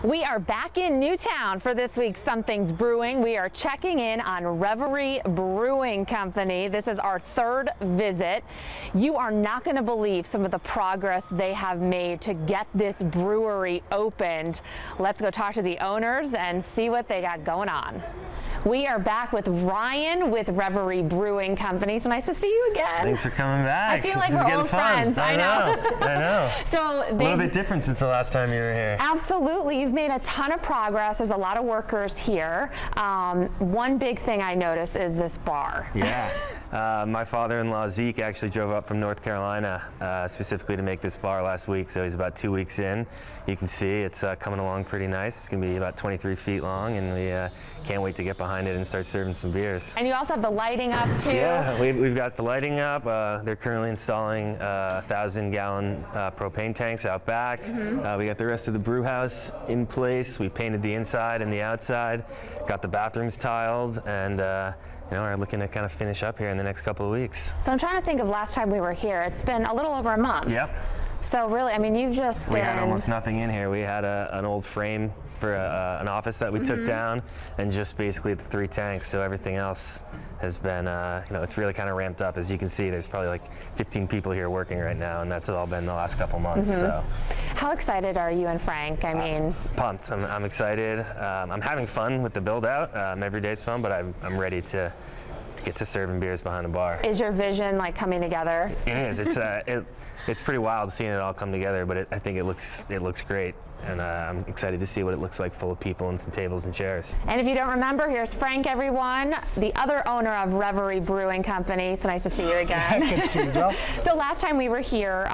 We are back in Newtown for this week's Something's Brewing. We are checking in on Reverie Brewing Company. This is our third visit. You are not going to believe some of the progress they have made to get this brewery opened. Let's go talk to the owners and see what they got going on. We are back with Ryan with Reverie Brewing Company. So nice to see you again. Thanks for coming back. I feel like we're old friends. I know. I know. So a little bit different since the last time you were here. Absolutely. You've made a ton of progress. There's a lot of workers here. One big thing I noticed is this bar. Yeah. My father-in-law Zeke actually drove up from North Carolina specifically to make this bar last week, so he's about 2 weeks in. You can see it's coming along pretty nice. It's going to be about 23 feet long, and we can't wait to get behind it and start serving some beers. And you also have the lighting up too. Yeah, we've got the lighting up. They're currently installing 1,000-gallon propane tanks out back. We got the rest of the brew house in place. We painted the inside and the outside, got the bathrooms tiled, and we're looking to kind of finish up here in the next couple of weeks. So I'm trying to think of last time we were here. It's been a little over a month. Yep. So really, I mean, you've just been... We had almost nothing in here. We had an old frame for an office that we took down, and just basically the 3 tanks. So everything else has been, it's really kind of ramped up. As you can see, there's probably like 15 people here working right now, and that's all been the last couple months. So, how excited are you and Frank? I mean, pumped. I'm excited. I'm having fun with the build out. Every day's fun, but I'm ready to get to serving beers behind a bar. Is your vision like coming together? It is. It's pretty wild seeing it all come together, but I think it looks great, and I'm excited to see what it looks like full of people and some tables and chairs. And if you don't remember, here's Frank, everyone, the other owner of Reverie Brewing Company. So nice to see you again. Good to see you as well. So last time we were here,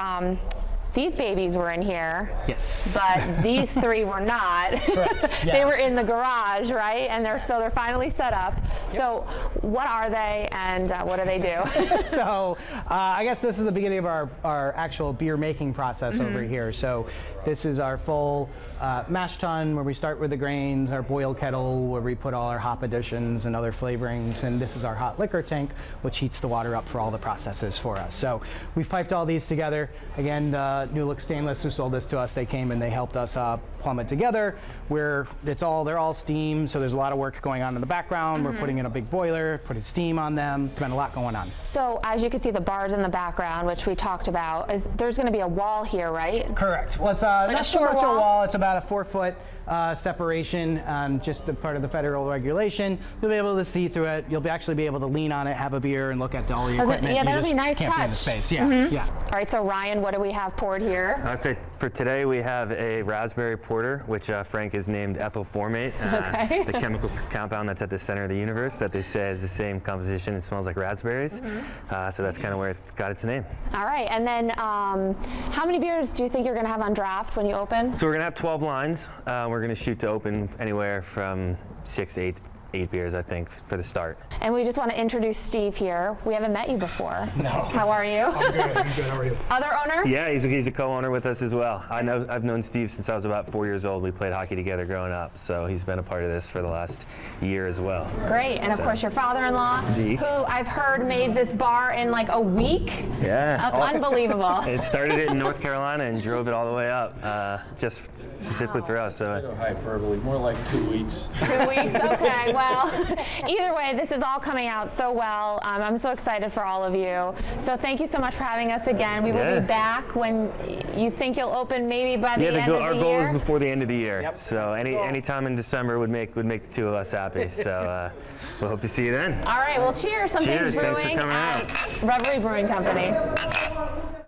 these babies were in here. Yes. But these 3 were not. Correct. Yeah. They were in the garage, right? And they're finally set up. Yep. So what are they, and what do they do? So I guess this is the beginning of our actual beer making process over here. So this is our full mash tun, where we start with the grains, our boil kettle where we put all our hop additions and other flavorings, and this is our hot liquor tank, which heats the water up for all the processes for us. So we've piped all these together. Again, New Look Stainless, who sold this to us, they came and they helped us plumb it together. They're all steam, so there's a lot of work going on in the background. We're putting in a big boiler, putting steam on them. There's been a lot going on. So as you can see, the bars in the background, which we talked about, there's going to be a wall here, right? Correct. Well, it's like not so much wall. A wall. It's about a 4-foot separation, just a part of the federal regulation. You'll be able to see through it. You'll actually be able to lean on it, have a beer, and look at all your equipment. Yeah, that would be a nice touch. Can't be in the space. Yeah, yeah. All right, so Ryan, what do we have poured here? I'd say for today we have a raspberry porter, which Frank has named ethyl formate, the chemical compound that's at the center of the universe that they say is the same composition and smells like raspberries. So that's kind of where it's got its name. All right, and then how many beers do you think you're going to have on draft when you open? So we're going to have 12 lines. We're going to shoot to open anywhere from 6 to 8 beers, I think, for the start. And we just want to introduce Steve here. We haven't met you before. No. How are you? I'm good. I'm good. How are you? Other owner? Yeah, he's a co-owner with us as well. I've known Steve since I was about 4 years old. We played hockey together growing up, so he's been a part of this for the last year as well. Great, and of course your father-in-law, Zeke, who I've heard made this bar in like a week. Yeah. Unbelievable. It started it in North Carolina and drove it all the way up, just specifically for us. So hyperbole, more like 2 weeks. 2 weeks, okay, well. Either way, this is all coming out so well. I'm so excited for all of you. So thank you so much for having us again. We will be back when you think you'll open, maybe by the end of the year. Our goal is before the end of the year. Yep. So any time in December would make the 2 of us happy. So we'll hope to see you then. All right, well cheers. Something's Cheers. Brewing Thanks for coming at out. Reverie Brewing Company.